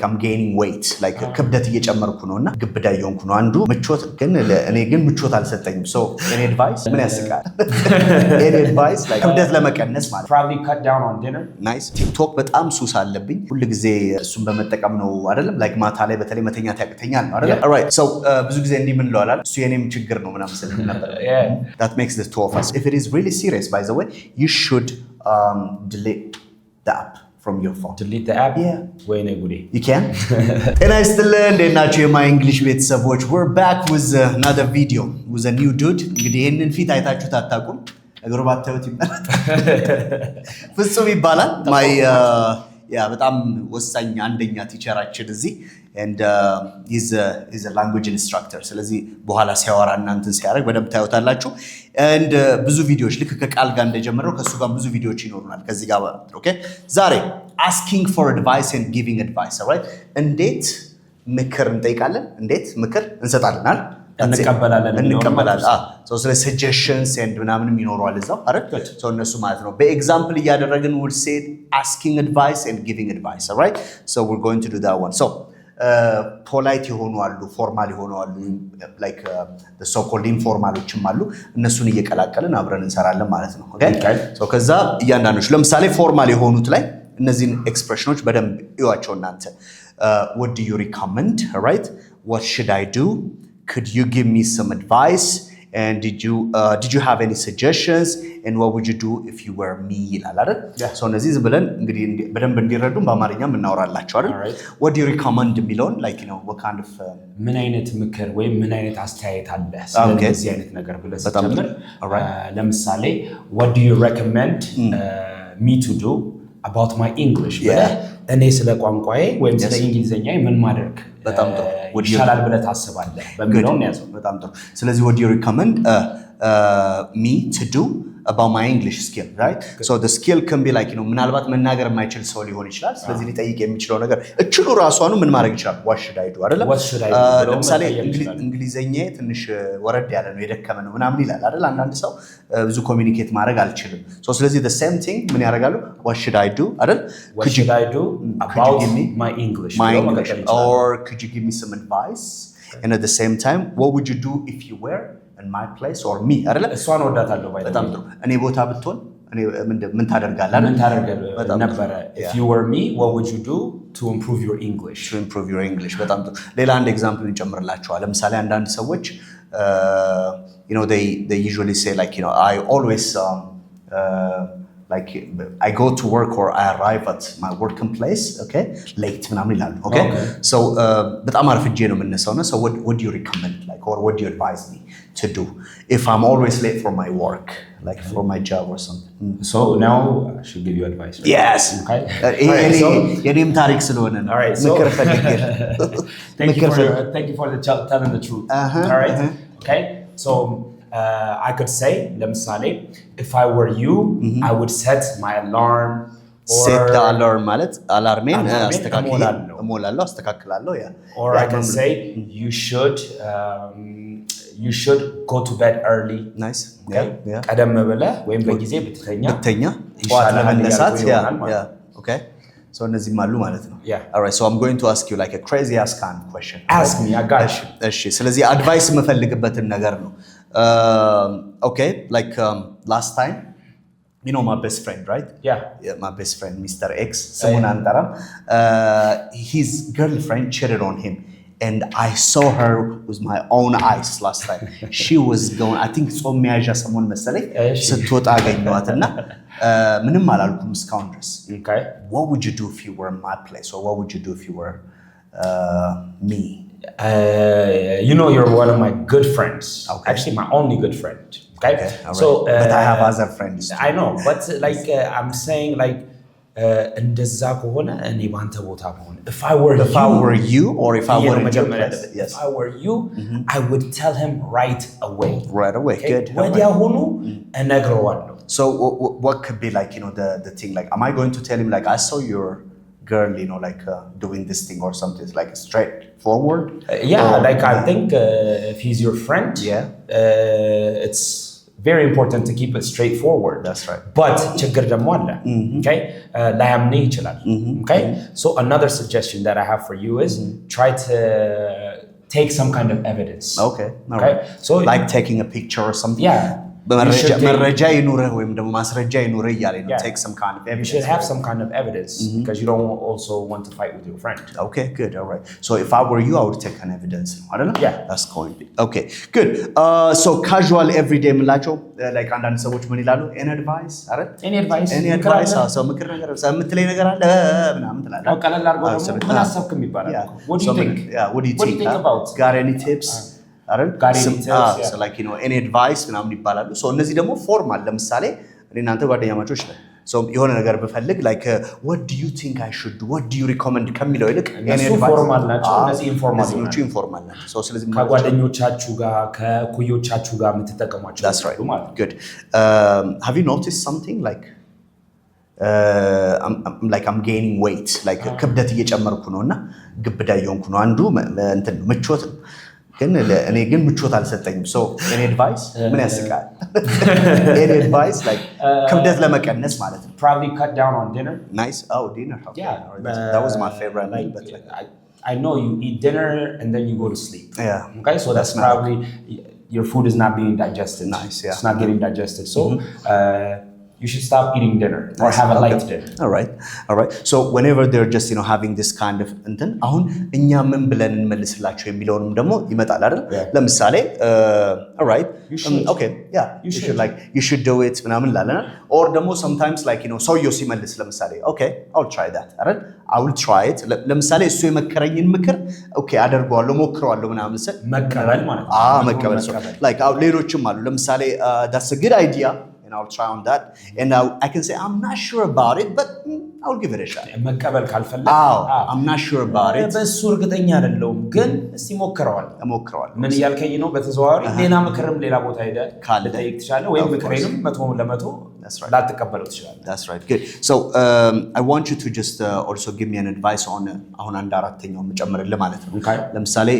I'm gaining weight like ክብደት እየጨመርኩ ነውና ግብዳ እየሆንኩ ነው አንዱ ምቾት ግን እኔ ግን ምቾት አልሰጠኝም so any advice ምን ያስቃል any advice like ክብደት ለመቀነስ ማለት probably cut down on dinner nice TikTok በጣም ሱስ አለብኝ ሁሉ ጊዜ እሱን በመጠቀም ነው አይደለም like ማታ ላይ በተለይ መተኛት ያቅተኛል ነው አይደል all right so ብዙ ጊዜ እንዲህ ምን ለዋላል እሱ የኔም ችግር ነው ምናምን ስለምን ነበር that makes the two of us if it is really serious by the way you should delete the app from your phone. Delete the app? Yeah. Wayne Goody. You can? And I still learned in my English ቤተሰቦች we're back with another video with a new dude. እንግዲህ ይሄንን ፊት አይታችሁት አታውቁም እግሩ ባታዩት ይባላል ፍጹም ይባላል my በጣም ወሳኝ አንደኛ ቲቸራችን እዚህ and he's a language instructor ስለዚህ በኋላ ሲያወራ እናንተን ሲያደርግ በደንብ ታዩታላችሁ and ብዙ ቪዲዮዎች ልክ ከቃል ጋር እንደጀመረው ከሱ ጋር ብዙ ቪዲዮዎች ይኖሩናል ከዚህ ጋር ኦኬ ዛሬ asking for advice and giving advice all right እንዴት ምክር እንጠይቃለን እንዴት ምክር እንሰጣለናል እንቀበላለን so ስለ suggestions and ምናምንም ይኖራል እዛው አይደል so እነሱ ማለት ነው በኤግዛምፕል እያደረግን we'll say asking advice and giving advice all right so we're going to do that one so ፖላይት የሆኑ አሉ ፎርማል የሆኑ አሉ like the so called ኢንፎርማሎችም አሉ እነሱን እየቀላቀልን አብረን እንሰራለን ማለት ነው ኦኬ so ከዛ እያንዳንዶች ለምሳሌ ፎርማል የሆኑት ላይ እነዚህን ኤክስፕሬሽኖች በደንብ ይዋቸው እናንተ what do you recommend all right what should I do could you give me some advice and did you have any suggestions and what would you do if you were me ይላል አይደል so እነዚህ ዝም ብለን እንግዲህ በደንብ እንዲረዱን በአማርኛም እናወራላችሁ አይደል what do you recommend የሚለውን like you know what kind of ምን አይነት ምክር ወይ ምን አይነት አስተያየት አለ ስለዚህ አይነት ነገር ብለህ ስትጀምር ለምሳሌ what do you recommend me to do about my English እኔ ስለ ቋንቋዬ ወይም ስለ እንግሊዘኛዬ ምን ማድረግ በጣም ጥሩ ይሻላል ብለህ ታስባለህ በሚለው ነው ያዘው በጣም ጥሩ ስለዚህ what do you recommend me to do about my English skill right so the skill can be like you know ምናልባት መናገር የማይችል ሰው ሊሆን ይችላል ስለዚህ ሊጠይቅ የሚችለው ነገር እችሉ ራሷኑ ምን ማድረግ ይችላል what should I do አይደል ለምሳሌ እንግሊዘኛዬ ትንሽ ወረድ ያለ ነው የደከመ ነው ምናምን ይላል አይደል አንዳንድ ሰው ብዙ ኮሚኒኬት ማድረግ አልችልም so ስለዚህ the same thing ምን ያደርጋሉ what should I do አይደል what should I do about my English or could you give me some advice and at the same time what would you do if you were in my place or me አይደል እሷን ወዳታለሁ ባይ በጣም ጥሩ እኔ ቦታ ብትሆን እኔ ምን ታደርጋለህ ምን ታደርጋለህ ነበር if you were me what would you do to improve your English በጣም ጥሩ ሌላ አንድ ኤግዛምፕል እንጨምርላችኋል ለምሳሌ አንዳንድ ሰዎች you know they usually say like you know I always like I go to work or I arrive at my working place okay late ምናምን ይላሉ okay so በጣም አርፍጄ ነው የምነሳው ነው so what do you recommend like or what do you advise me to do if I'm always late for my work like for my job or something so now I should give you advice right? yes okay የኔም ታሪክ ስለሆነ ነው ምክር ፈልጌ thank you for telling the truth all right okay so I could say ለምሳሌ if I were you I would set my alarm or set the alarm ማለት አላርሜን አስተካክላለሁ or I can say you should go to bed early nice ቀደም ብለህ ወይም በጊዜ ብትተኛ ጠዋት ለመነሳት okay so እነዚህም አሉ ማለት ነው all right so I'm going to ask you like a crazy ass kind of question ask me I got you እሺ ስለዚህ አድቫይስ የምፈልግበትን ነገር ነው okay like last time you know my best friend right yeah my best friend Mr. X someone antaram his girlfriend cheated on him and I saw her with my own eyes last time she was going I think so measure someone መሰለኝ ስትወጣ አገኘዋትና ምንም አላልኩም እስካሁን ድረስ okay what would you do if you were in my place or what would you do if you were me you know you're one of my good friends actually my only good friend okay right. so but I have other friends too. I know but like I'm saying like እንደዛ ከሆነ እኔ ባንተ ቦታ ሆነ if I were you or if I were yes if I were you I would tell him right away okay? good ወዲያውኑ እነግረዋለሁ so what could be like you know the thing like am I going to tell him like I saw your girl you know like doing this thing or something it's like straightforward like I think if he's your friend very important to keep it straightforward. That's right. But ችግር ደግሞ አለ. Okay? ላያምንህ ይችላል. Okay? So another suggestion that I have for you is try to take some kind of evidence. Okay. All right. So like taking a picture or something. Yeah. መረጃ ይኑርህ ወይም ደግሞ ማስረጃ ይኑርህ እያለኝ ነው. Take some kind of evidence. You should have some kind of evidence because you don't also want to fight with your friend. Okay, good. All right. So if I were you, I would take an evidence. I don't know. Yeah. That's going to be. Okay, good. So casual everyday ምላቸው like አንዳንድ ሰዎች ምን ይላሉ? Any advice? አይደል? Any advice? Any advice? ሰው ምክር ነገር የምትለኝ ነገር አለ ምናምን ትላለህ. አው ቀለል አድርጎ ደግሞ ምን አሰብክም ይባላል. What do you think? Yeah, what do you think about? Got any tips? So like you know any advice ምናምን ይባላሉ ሶ እነዚህ ደግሞ ፎርማል ለምሳሌ እኔ እናንተ ጓደኛማቾች ነን ሶ የሆነ ነገር ብፈልግ like what do you think I should do what do you recommend ከሚለው ይልቅ እነሱ ፎርማል ናቸው እነዚህ ኢንፎርማል ናቸው ሶ ስለዚህ ከጓደኞቻችሁ ጋር ከኩዮቻችሁ ጋር የምትጠቀሟቸው That's right. Good. Have you noticed something like I'm gaining weight like ክብደት እየጨመርኩ ነውና ግብዳ እየሆንኩ ነው አንዱ እንትን ነው ምቾት ነው ግን እኔ ግን ምቾት አልሰጠኝም so any advice ምን ያስቃል any advice like ክብደት ለመቀነስ ማለት ነው probably cut down on dinner nice dinner okay. Yeah, that was my favorite meal but I know you eat dinner and then you go to sleep yeah okay so that's probably your food is not being digested nice yeah it's not getting digested so you should stop eating dinner or have a light dinner. All right. So whenever they're just having this kind of እንትን አሁን እኛ ምን ብለን እንመልስላቸው የሚለውንም ደግሞ ይመጣል አይደል? ለምሳሌ all right. Okay. Yeah. You should do it ምናምን ላለና or ደግሞ sometimes like ሰውየው ሲመልስ ለምሳሌ okay I'll try that አይደል? I will try it. ለምሳሌ እሱ የመከረኝን ምክር okay አደርገዋለሁ ሞክረዋለሁ ምናምን ስል መቀበል ማለት ነው. መቀበል like ሌሎችም አሉ ለምሳሌ that's a good idea and I'll try on that and I can say I'm not sure about it but I'll give it a shot መቀበል ካልፈለክ I'm not sure about it በሱ እርግጠኛ አይደለም ግን እስቲ ሞክረዋል ምን ያልከኝ ነው በተዘዋዋሪ ሌላ ምክርም ሌላ ቦታ ሄደ ልጠይቅ ትችላለህ ወይም ምክሬንም 100% ላትቀበለው ትችላለህ That's right good so I want you to just also give me an advice on አሁን አንድ አራተኛው መጨመርልህ ማለት ነው ለምሳሌ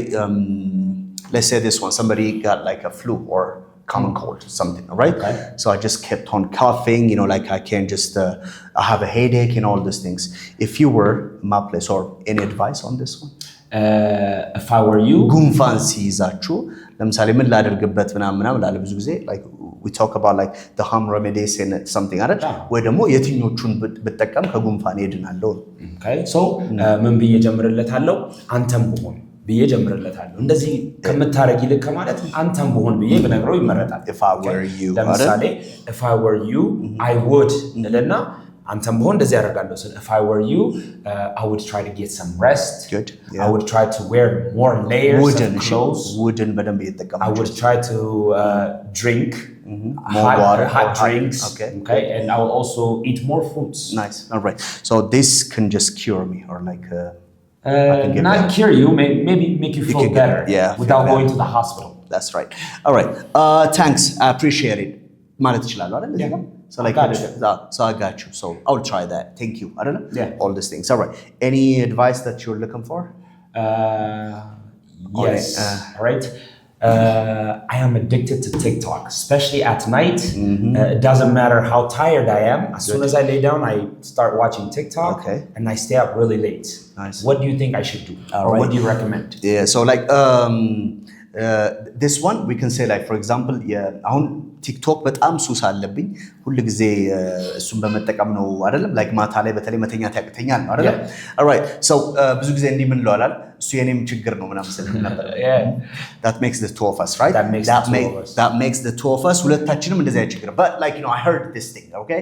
let's say this one somebody got like a flu or common cold something right okay. So I just kept on coughing like I can't just I have a headache and all these things if you were in my place or any advice on this one if I were you ጉንፋን ሲይዛችሁ ለምሳሌ ምን ላደርግበት ምናምን ላለ ብዙ ጊዜ like we talk about like the home remedies and something አይደል ወይ ደግሞ የትኞቹን ብጠቀም ከጉንፋን ይድናለሁ okay so ምን ብዬ ጀምርለታለሁ አንተም ብሆን ብዬ ጀምርለታለሁ እንደዚህ ከምታረጊ ልክ ከማለት አንተም ብሆን ብዬ ብነግረው ይመረጣል if I were you ለምሳሌ if I were you I would እንልና አንተም ብሆን እንደዚህ ያደርጋለሁ ስለ if I were you I would try to get some rest good yeah. I would try to wear more layers of clothes wooden በደንብ እየተጠቀማችሁ I would try to drink more water hot drinks okay and I will also eat more fruits nice all right so this can just cure me or like not cure you, maybe make you feel better without going to the hospital. That's right. All right. Thanks. I appreciate it. ማለት ይችላል አይደል? Yeah. So like so I got you. So I'll try that. Thank you. I don't know. Yeah. All these things. All right. Any advice that you're looking for? Yes. All right. I am addicted to TikTok, especially at night. It doesn't matter how tired I am. As soon as I lay down, I start watching TikTok and I stay up really late. Nice. What do you think I should do? Or what do you recommend? Yeah, so like this one we can say like for example አሁን ቲክቶክ በጣም ሱስ አለብኝ ሁሉ ጊዜ እሱን በመጠቀም ነው አይደለም like ማታ ላይ በተለይ መተኛት ያቅተኛል ነው አይደለም all right so ብዙ ጊዜ እንዲህ ምን ለዋላል እሱ የኔም ችግር ነው ምናምን ስለምን ነበር that makes the two of us right that makes the two of us ሁለታችንም እንደዚህ አይነት ችግር but like I heard this thing okay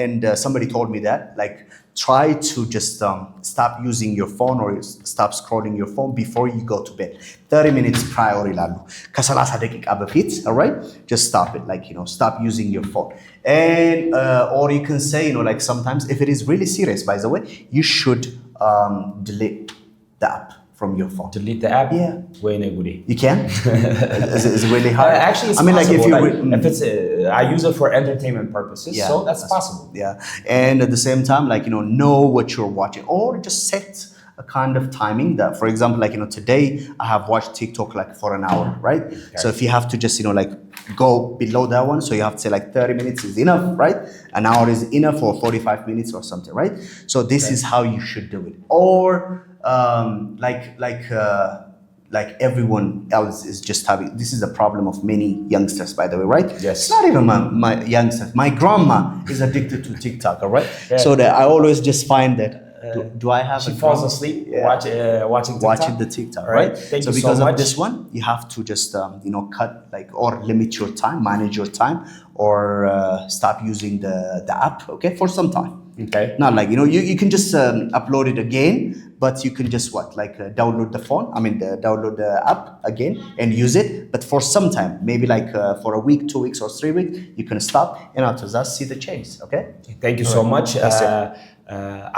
and somebody told me that like try to just stop using your phone or stop scrolling your phone before you go to bed 30 minutes prior ይላሉ ከ30 ደቂቃ በፊት all right just stop it like stop using your phone and or you can say like sometimes if it is really serious by the way you should delete the app from your phone. Delete the app? Yeah. Wayne Goody. You can? Is it really hard? Actually, it's possible. Like if it's, I use it for entertainment purposes, so that's possible. Yeah. And at the same time, like, know what you're watching or just set a kind of timing that, for example, like, today I have watched TikTok like for an hour, right? Okay. So if you have to just, like go below that one, so you have to say like 30 minutes is enough, right? An hour is enough, or 45 minutes or something, right? So this is how you should do it. Or like everyone else is just having, this is a problem of many youngsters, by the way, right? Yes. It's not even my youngsters. My grandma is addicted to TikTok, all right? Yeah. So that I always just find that, do I have she falls asleep watching TikTok? Watching the TikTok, right? Thank so you because so much. of this one, you have to just cut or limit your time, manage your time, or stop using the app, okay, for some time. Okay. Not like you can just upload it again, but you can just download download the app again and use it, but for some time, maybe for a week, 2 weeks, or 3 weeks, you can stop, and after that see the change. Okay. Thank you so much.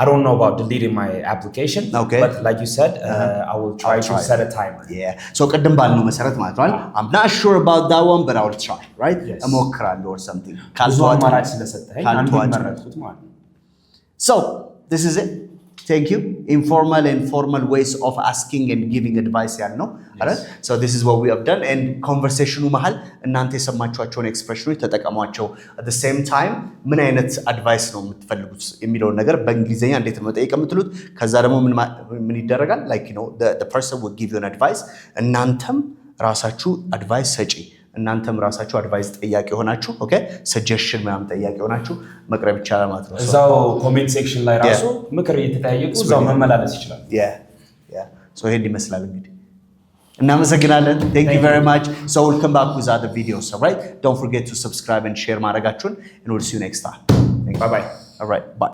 I don't know about deleting my application, okay, but like you said, I will try to set a timer. Yeah. So ቅድም ባልነው መሰረት ማለት ነው። I'm not sure about that one, but I will try, right? እሞክራለሁ or something. ብዙ አማራጭ ስለሰጠኸኝ አንዱ መረጥኩት ማለት ነው። So this is it. Thank you. Informal and formal ways of asking and giving advice ያልነው አይደል? So this is what we have done, and conversation መሃል እናንተ የሰማችኋቸውን ኤክስፕሬሽኖች ተጠቀሟቸው። at the same time ምን አይነት አድቫይስ ነው የምትፈልጉት የሚለውን ነገር በእንግሊዘኛ እንዴት ነው መጠየቅ የምትሉት። ከዛ ደግሞ ምን ይደረጋል? like the person will give you an advice, እናንተም ራሳችሁ አድቫይስ ሰጪ፣ እናንተም ራሳችሁ አድቫይስ ጠያቂ ሆናችሁ ኦኬ ሰጀሽን ምናምን ጠያቂ ሆናችሁ መቅረብ ይቻላል ማለት ነው። እዛው ኮሜንት ሴክሽን ላይ ራሱ ምክር እየተጠያየቁ እዛው መመላለስ ይችላል። so ይሄን ይመስላል እንግዲህ። እናመሰግናለን። Thank you very much. So we'll come back with other videos, all right? Don't forget to subscribe and share ማድረጋችሁን, and we'll see you next time. Bye bye. All right, bye.